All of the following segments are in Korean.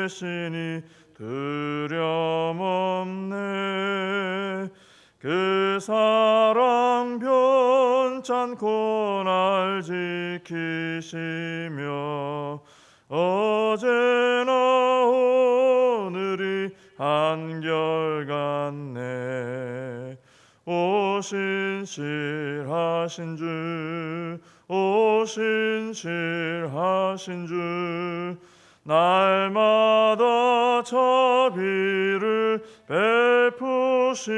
계시니 두려움없네. 그 사랑 변찮고 날 지키시며 어제나 오늘이 한결같네. 오 신실하신 주, 오 신실하신 주, 날마다 자비를 베푸시며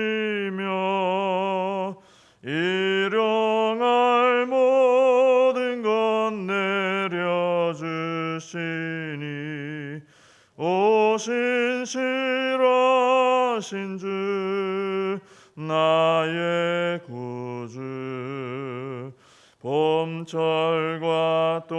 일용할 모든 것 내려주시니 오 신실하신 주, 나의 구주. 봄철과 또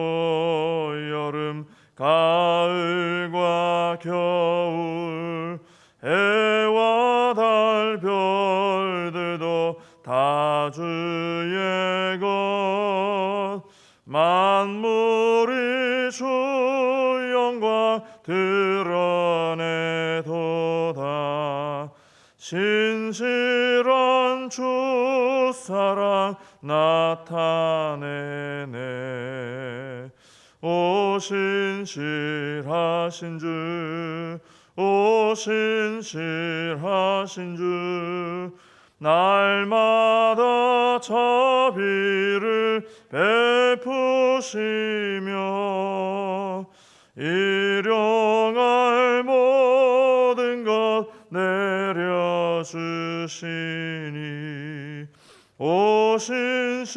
여름, 가을과 겨울, 해와 달 별들도 다 주의 것. 만물이 주 영광 드러내도다. 신실한 주 사랑 나타내네. 오 신실하신 주, 오 신실하신 주, 날마다 자비를 베푸시며 일용할 모든 것 내려주시니 오 신실하신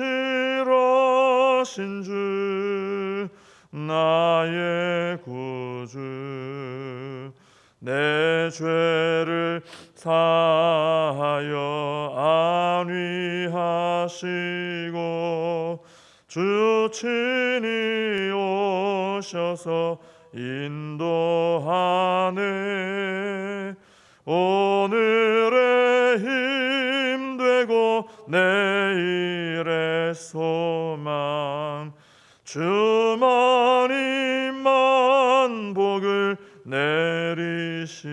주, 나의 구주. 내 죄를 사하여 안위하시고 주 친히 오셔서 인도하네. 오늘의 힘 되고 내일의 소망, 주만이만 복을 내리시네.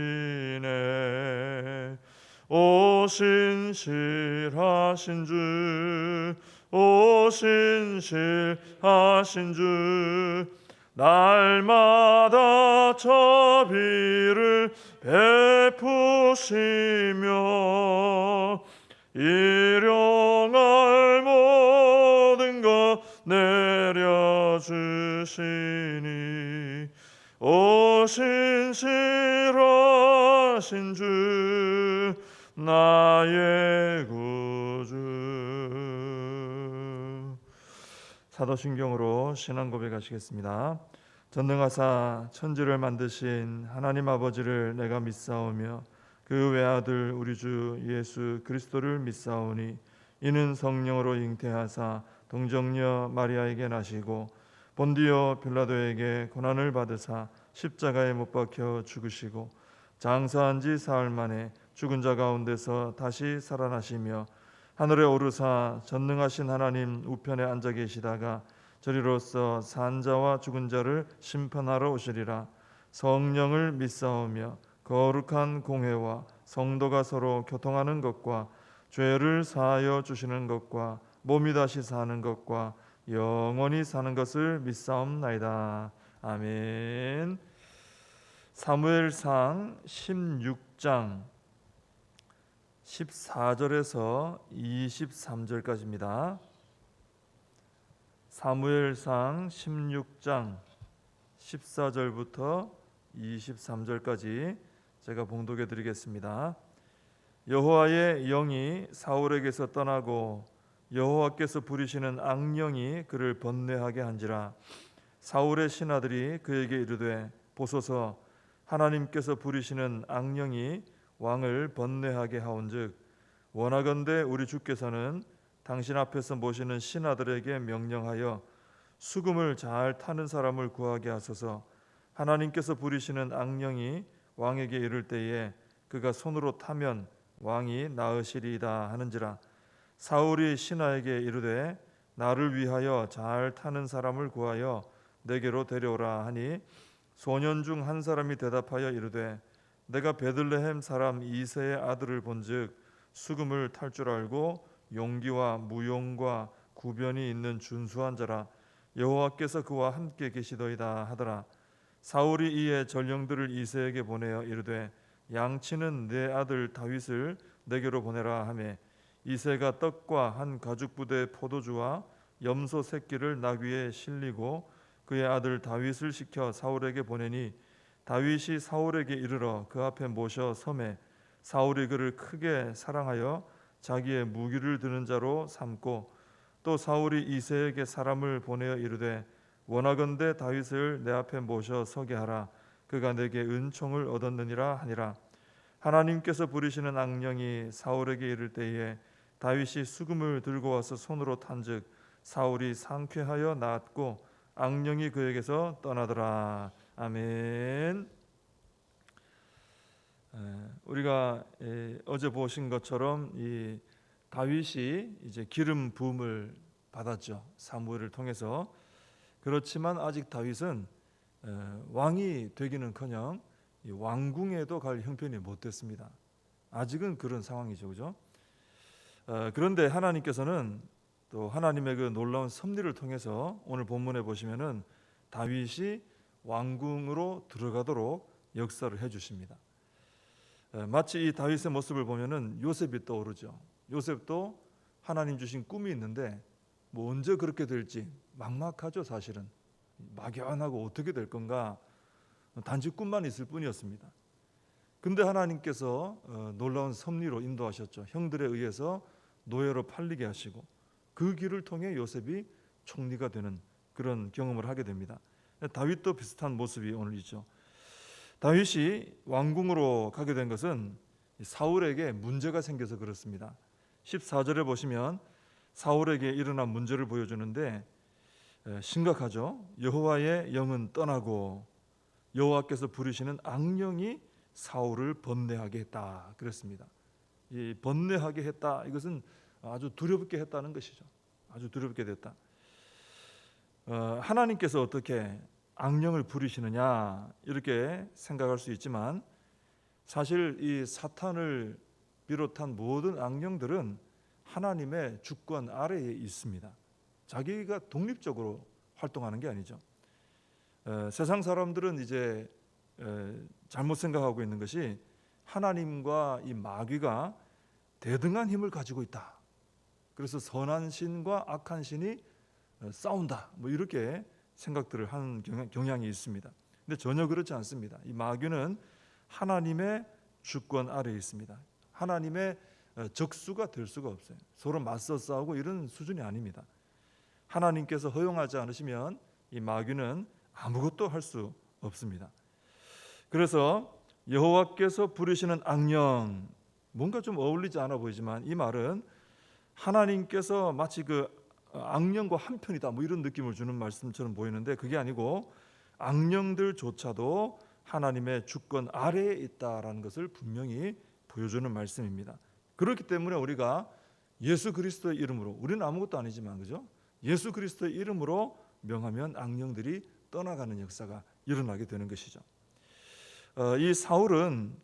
오 신실하신 주, 오 신실하신 주, 날마다 자비를 베푸시며 일용할 모든 것 내려주시니 오 신실하신 주, 나의 구주. 사도신경으로 신앙 고백하시겠습니다. 전능하사 천지를 만드신 하나님 아버지를 내가 믿사오며 그 외아들 우리 주 예수 그리스도를 믿사오니 이는 성령으로 잉태하사 동정녀 마리아에게 나시고 본디오 빌라도에게 고난을 받으사 십자가에 못 박혀 죽으시고 장사한 지 사흘 만에 죽은 자 가운데서 다시 살아나시며 하늘에 오르사 전능하신 하나님 우편에 앉아 계시다가 저리로서 산 자와 죽은 자를 심판하러 오시리라. 성령을 믿사오며 거룩한 공회와 성도가 서로 교통하는 것과 죄를 사하여 주시는 것과 몸이 다시 사는 것과 영원히 사는 것을 믿사옵나이다. 아멘. 사무엘상 16장 14절에서 23절까지입니다. 사무엘상 16장 14절부터 23절까지 제가 봉독해 드리겠습니다. 여호와의 영이 사울에게서 떠나고 여호와께서 부리시는 악령이 그를 번뇌하게 한지라. 사울의 신하들이 그에게 이르되 보소서, 하나님께서 부리시는 악령이 왕을 번뇌하게 하온즉 원하건대 우리 주께서는 당신 앞에서 모시는 신하들에게 명령하여 수금을 잘 타는 사람을 구하게 하소서. 하나님께서 부리시는 악령이 왕에게 이를 때에 그가 손으로 타면 왕이 나으시리이다 하는지라. 사울이 신하에게 이르되 나를 위하여 잘 타는 사람을 구하여 내게로 데려오라 하니 소년 중 한 사람이 대답하여 이르되 내가 베들레헴 사람 이새의 아들을 본즉 수금을 탈 줄 알고 용기와 무용과 구변이 있는 준수한 자라. 여호와께서 그와 함께 계시더이다 하더라. 사울이 이에 전령들을 이새에게 보내어 이르되 양치는 내 아들 다윗을 내게로 보내라 하매 이새가 떡과 한 가죽 부대의 포도주와 염소 새끼를 나귀에 실리고 그의 아들 다윗을 시켜 사울에게 보내니 다윗이 사울에게 이르러 그 앞에 모셔 섬에 사울이 그를 크게 사랑하여 자기의 무기를 드는 자로 삼고 또 사울이 이새에게 사람을 보내어 이르되 원하건대 다윗을 내 앞에 모셔 서게 하라. 그가 내게 은총을 얻었느니라 하니라. 하나님께서 부리시는 악령이 사울에게 이를 때에 다윗이 수금을 들고 와서 손으로 탄즉 사울이 상쾌하여 나았고 악령이 그에게서 떠나더라. 아멘. 우리가 어제 보신 것처럼 이 다윗이 이제 기름 부음을 받았죠. 사무엘을 통해서. 그렇지만 아직 다윗은 왕이 되기는커녕 왕궁에도 갈 형편이 못 됐습니다. 아직은 그런 상황이죠, 그죠? 그런데 하나님께서는 또 하나님의 그 놀라운 섭리를 통해서 오늘 본문에 보시면은 다윗이 왕궁으로 들어가도록 역사를 해주십니다. 마치 이 다윗의 모습을 보면은 요셉이 떠오르죠. 요셉도 하나님 주신 꿈이 있는데 뭐 언제 그렇게 될지 막막하죠. 사실은 막연하고 어떻게 될 건가 단지 꿈만 있을 뿐이었습니다. 근데 하나님께서 놀라운 섭리로 인도하셨죠. 형들에 의해서 노예로 팔리게 하시고 그 길을 통해 요셉이 총리가 되는 그런 경험을 하게 됩니다. 다윗도 비슷한 모습이 오늘 있죠. 다윗이 왕궁으로 가게 된 것은 사울에게 문제가 생겨서 그렇습니다. 14절에 보시면 사울에게 일어난 문제를 보여주는데 심각하죠. 여호와의 영은 떠나고 여호와께서 부리시는 악령이 사울을 번뇌하게 했다 그랬습니다. 이 번뇌하게 했다, 이것은 아주 두렵게 했다는 것이죠. 아주 두렵게 됐다. 하나님께서 어떻게 악령을 부리시느냐 이렇게 생각할 수 있지만 사실 이 사탄을 비롯한 모든 악령들은 하나님의 주권 아래에 있습니다. 자기가 독립적으로 활동하는 게 아니죠. 세상 사람들은 이제 잘못 생각하고 있는 것이 하나님과 이 마귀가 대등한 힘을 가지고 있다. 그래서 선한 신과 악한 신이 싸운다. 뭐 이렇게 생각들을 하는 경향이 있습니다. 근데 전혀 그렇지 않습니다. 이 마귀는 하나님의 주권 아래에 있습니다. 하나님의 적수가 될 수가 없어요. 서로 맞서 싸우고 이런 수준이 아닙니다. 하나님께서 허용하지 않으시면 이 마귀는 아무것도 할 수 없습니다. 그래서 여호와께서 부리시는 악령, 뭔가 좀 어울리지 않아 보이지만 이 말은 하나님께서 마치 그 악령과 한편이다 뭐 이런 느낌을 주는 말씀처럼 보이는데 그게 아니고 악령들조차도 하나님의 주권 아래에 있다라는 것을 분명히 보여주는 말씀입니다. 그렇기 때문에 우리가 예수 그리스도의 이름으로, 우리는 아무것도 아니지만 그죠? 예수 그리스도의 이름으로 명하면 악령들이 떠나가는 역사가 일어나게 되는 것이죠. 이 사울은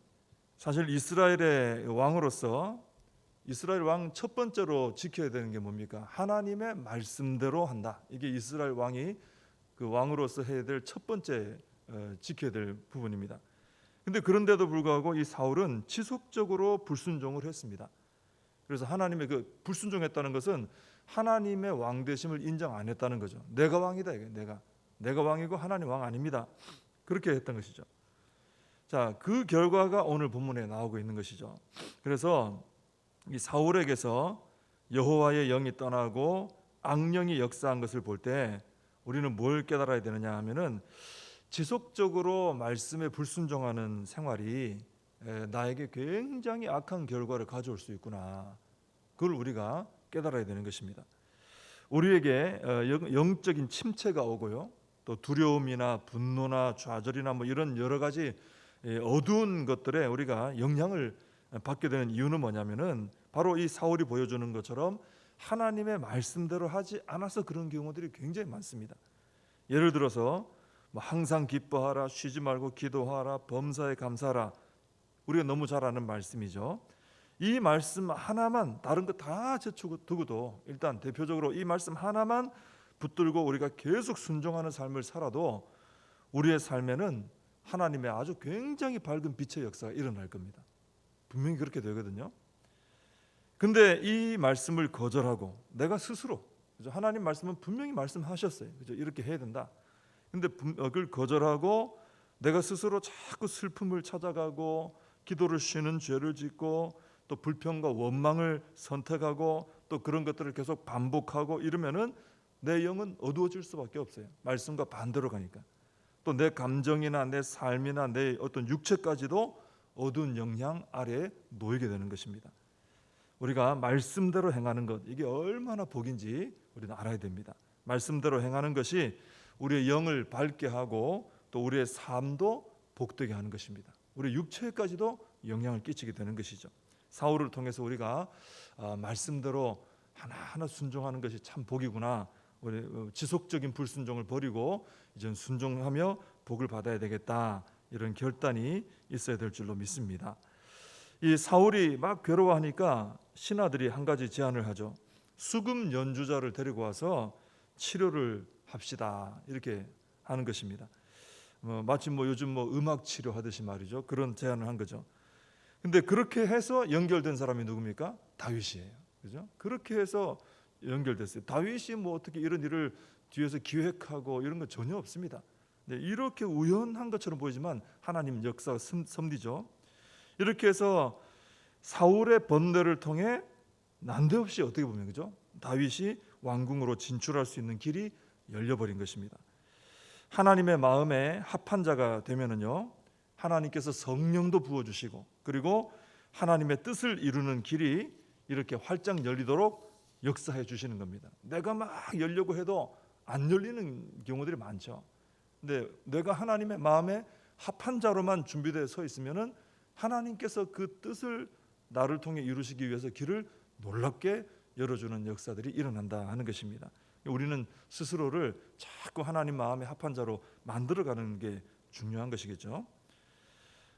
사실 이스라엘의 왕으로서 이스라엘 왕 첫 번째로 지켜야 되는 게 뭡니까? 하나님의 말씀대로 한다. 이게 이스라엘 왕이 그 왕으로서 해야 될 첫 번째 지켜야 될 부분입니다. 근데 그런데도 불구하고 이 사울은 지속적으로 불순종을 했습니다. 그래서 하나님의 그 불순종했다는 것은 하나님의 왕 되심을 인정 안 했다는 거죠. 내가 왕이다 이게 내가 왕이고 하나님 왕 아닙니다. 그렇게 했던 것이죠. 자, 그 결과가 오늘 본문에 나오고 있는 것이죠. 그래서 이 사울에게서 여호와의 영이 떠나고 악령이 역사한 것을 볼 때 우리는 뭘 깨달아야 되느냐 하면은 지속적으로 말씀에 불순종하는 생활이 나에게 굉장히 악한 결과를 가져올 수 있구나. 그걸 우리가 깨달아야 되는 것입니다. 우리에게 영적인 침체가 오고요. 또 두려움이나 분노나 좌절이나 뭐 이런 여러 가지 어두운 것들에 우리가 영향을 받게 되는 이유는 뭐냐면은 바로 이 사울이 보여주는 것처럼 하나님의 말씀대로 하지 않아서 그런 경우들이 굉장히 많습니다. 예를 들어서 뭐 항상 기뻐하라, 쉬지 말고 기도하라, 범사에 감사하라. 우리가 너무 잘 아는 말씀이죠. 이 말씀 하나만, 다른 거 다 제쳐두고도 일단 대표적으로 이 말씀 하나만 붙들고 우리가 계속 순종하는 삶을 살아도 우리의 삶에는 하나님의 아주 굉장히 밝은 빛의 역사가 일어날 겁니다. 분명히 그렇게 되거든요. 근데 이 말씀을 거절하고 내가 스스로, 그죠? 하나님 말씀은 분명히 말씀하셨어요. 그죠? 이렇게 해야 된다. 근데 그걸 거절하고 내가 스스로 자꾸 슬픔을 찾아가고 기도를 쉬는 죄를 짓고 또 불평과 원망을 선택하고 또 그런 것들을 계속 반복하고 이러면은 내 영은 어두워질 수밖에 없어요. 말씀과 반대로 가니까. 또 내 감정이나 내 삶이나 내 어떤 육체까지도 어두운 영향 아래에 놓이게 되는 것입니다. 우리가 말씀대로 행하는 것, 이게 얼마나 복인지 우리는 알아야 됩니다. 말씀대로 행하는 것이 우리의 영을 밝게 하고 또 우리의 삶도 복되게 하는 것입니다. 우리 육체까지도 영향을 끼치게 되는 것이죠. 사울을 통해서 우리가 말씀대로 하나하나 순종하는 것이 참 복이구나. 우리 지속적인 불순종을 버리고 이젠 순종하며 복을 받아야 되겠다. 이런 결단이 있어야 될 줄로 믿습니다. 이 사울이 막 괴로워하니까 신하들이 한 가지 제안을 하죠. 수금 연주자를 데리고 와서 치료를 합시다. 이렇게 하는 것입니다. 마치 요즘 음악 치료하듯이 말이죠. 그런 제안을 한 거죠. 근데 그렇게 해서 연결된 사람이 누굽니까? 다윗이에요. 그죠? 그렇게 해서 연결됐어요. 다윗이 어떻게 이런 일을 뒤에서 기획하고 이런 거 전혀 없습니다. 이렇게 우연한 것처럼 보이지만 하나님 역사가 섭리죠. 이렇게 해서 사울의 번뇌를 통해 난데없이 어떻게 보면 그죠? 다윗이 왕궁으로 진출할 수 있는 길이 열려버린 것입니다. 하나님의 마음에 합한 자가 되면은요, 하나님께서 성령도 부어주시고 그리고 하나님의 뜻을 이루는 길이 이렇게 활짝 열리도록 역사해 주시는 겁니다. 내가 막 열려고 해도 안 열리는 경우들이 많죠. 근데 내가 하나님의 마음에 합한 자로만 준비되어 서 있으면은 하나님께서 그 뜻을 나를 통해 이루시기 위해서 길을 놀랍게 열어주는 역사들이 일어난다 하는 것입니다. 우리는 스스로를 자꾸 하나님 마음에 합한 자로 만들어가는 게 중요한 것이겠죠.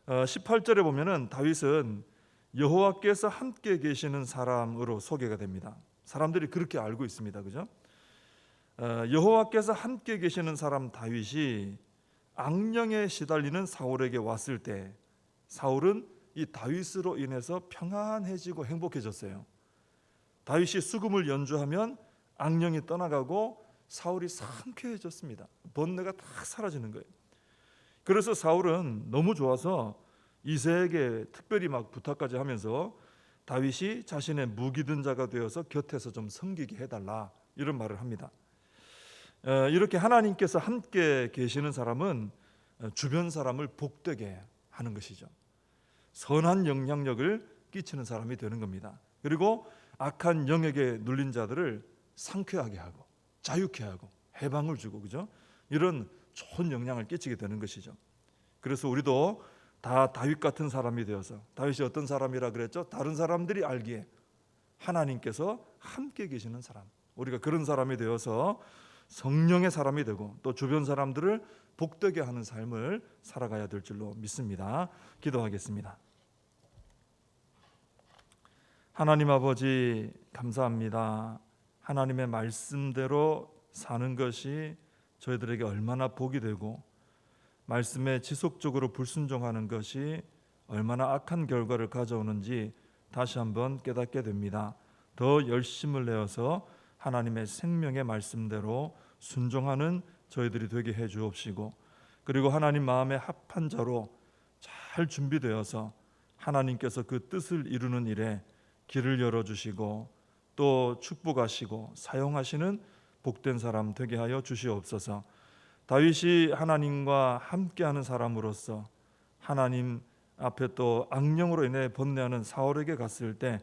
18절에 보면은 다윗은 여호와께서 함께 계시는 사람으로 소개가 됩니다. 사람들이 그렇게 알고 있습니다. 그죠? 여호와께서 함께 계시는 사람 다윗이 악령에 시달리는 사울에게 왔을 때 사울은 이 다윗으로 인해서 평안해지고 행복해졌어요. 다윗이 수금을 연주하면 악령이 떠나가고 사울이 상쾌해졌습니다. 번뇌가 다 사라지는 거예요. 그래서 사울은 너무 좋아서 이새에게 특별히 막 부탁까지 하면서 다윗이 자신의 무기든 자가 되어서 곁에서 좀 섬기게 해달라 이런 말을 합니다. 이렇게 하나님께서 함께 계시는 사람은 주변 사람을 복되게 하는 것이죠. 선한 영향력을 끼치는 사람이 되는 겁니다. 그리고 악한 영에게 눌린 자들을 상쾌하게 하고 자유케 하고 해방을 주고 그죠? 이런 좋은 영향을 끼치게 되는 것이죠. 그래서 우리도 다 다윗 같은 사람이 되어서, 다윗이 어떤 사람이라 그랬죠? 다른 사람들이 알기에 하나님께서 함께 계시는 사람, 우리가 그런 사람이 되어서 성령의 사람이 되고 또 주변 사람들을 복되게 하는 삶을 살아가야 될 줄로 믿습니다. 기도하겠습니다. 하나님 아버지 감사합니다. 하나님의 말씀대로 사는 것이 저희들에게 얼마나 복이 되고 말씀에 지속적으로 불순종하는 것이 얼마나 악한 결과를 가져오는지 다시 한번 깨닫게 됩니다. 더 열심을 내어서 하나님의 생명의 말씀대로 순종하는 저희들이 되게 해 주옵시고 그리고 하나님 마음에 합한 자로 잘 준비되어서 하나님께서 그 뜻을 이루는 일에 길을 열어주시고 또 축복하시고 사용하시는 복된 사람 되게 하여 주시옵소서. 다윗이 하나님과 함께하는 사람으로서 하나님 앞에 또 악령으로 인해 번뇌하는 사울에게 갔을 때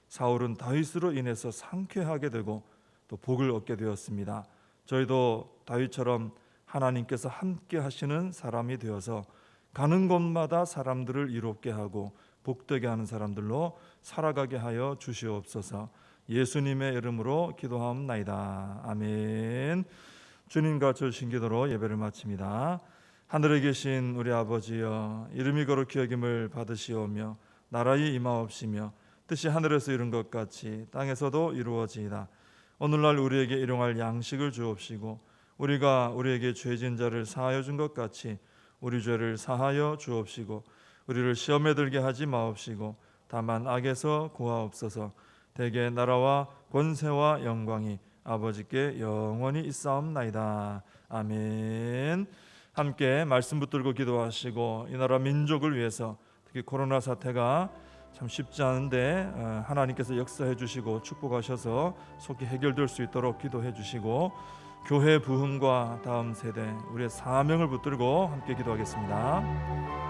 사울은 다윗으로 인해서 상쾌하게 되고 또 복을 얻게 되었습니다. 저희도 다윗처럼 하나님께서 함께 하시는 사람이 되어서 가는 곳마다 사람들을 이롭게 하고 복되게 하는 사람들로 살아가게 하여 주시옵소서. 예수님의 이름으로 기도하옵나이다. 아멘. 주님과 주신 기도로 예배를 마칩니다. 하늘에 계신 우리 아버지여, 이름이 거룩히 여김을 받으시오며 나라의 임하옵시며 뜻이 하늘에서 이룬 것 같이 땅에서도 이루어지이다. 오늘날 우리에게 일용할 양식을 주옵시고 우리가 우리에게 죄진 자를 사하여 준 것 같이 우리 죄를 사하여 주옵시고 우리를 시험에 들게 하지 마옵시고 다만 악에서 구하옵소서. 대개 나라와 권세와 영광이 아버지께 영원히 있사옵나이다. 아멘. 함께 말씀 붙들고 기도하시고 이 나라 민족을 위해서, 특히 코로나 사태가 참 쉽지 않은데 하나님께서 역사해 주시고 축복하셔서 속히 해결될 수 있도록 기도해 주시고, 교회 부흥과 다음 세대 우리의 사명을 붙들고 함께 기도하겠습니다.